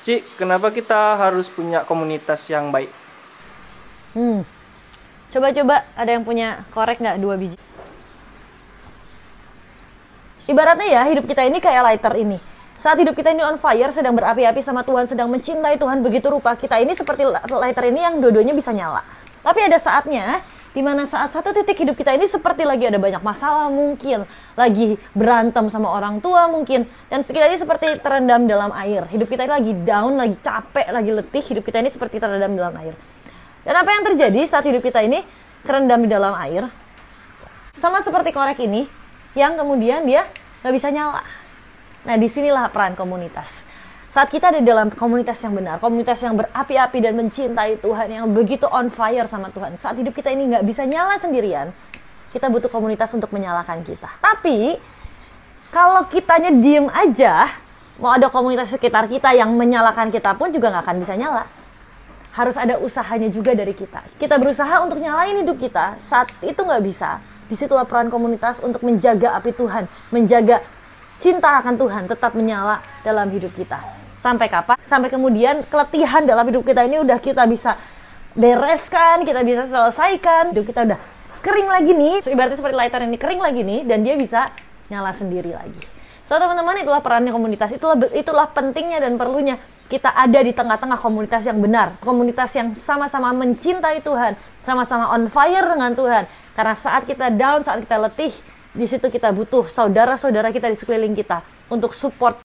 Ci, kenapa kita harus punya komunitas yang baik? Coba-coba ada yang punya korek nggak 2 biji? Ibaratnya ya, hidup kita ini kayak lighter ini. Saat hidup kita ini on fire, sedang berapi-api sama Tuhan, sedang mencintai Tuhan begitu rupa, kita ini seperti lighter ini yang dua-duanya bisa nyala. Tapi ada saatnya, di mana saat satu titik hidup kita ini seperti lagi ada banyak masalah mungkin, lagi berantem sama orang tua mungkin, dan kita ini seperti terendam dalam air. Hidup kita ini lagi down, lagi capek, lagi letih, hidup kita ini seperti terendam dalam air. Dan apa yang terjadi saat hidup kita ini terendam di dalam air? Sama seperti korek ini, yang kemudian dia nggak bisa nyala. Nah, disinilah peran komunitas. Saat kita ada dalam komunitas yang benar, komunitas yang berapi-api dan mencintai Tuhan, yang begitu on fire sama Tuhan, saat hidup kita ini nggak bisa nyala sendirian, kita butuh komunitas untuk menyalakan kita. Tapi, kalau kitanya diem aja, mau ada komunitas sekitar kita yang menyalakan kita pun juga nggak akan bisa nyala. Harus ada usahanya juga dari kita. Kita berusaha untuk nyalain hidup kita, saat itu nggak bisa. Disitulah peran komunitas untuk menjaga api Tuhan, menjaga cinta akan Tuhan tetap menyala dalam hidup kita. Sampai kapan? Sampai kemudian keletihan dalam hidup kita ini udah kita bisa bereskan, kita bisa selesaikan. Hidup kita udah kering lagi nih, ibaratnya seperti lighter ini kering lagi nih, dan dia bisa nyala sendiri lagi. So teman-teman, itulah perannya komunitas, itulah pentingnya dan perlunya kita ada di tengah-tengah komunitas yang benar, komunitas yang sama-sama mencintai Tuhan, sama-sama on fire dengan Tuhan. Karena saat kita down, saat kita letih, di situ kita butuh saudara-saudara kita di sekeliling kita untuk support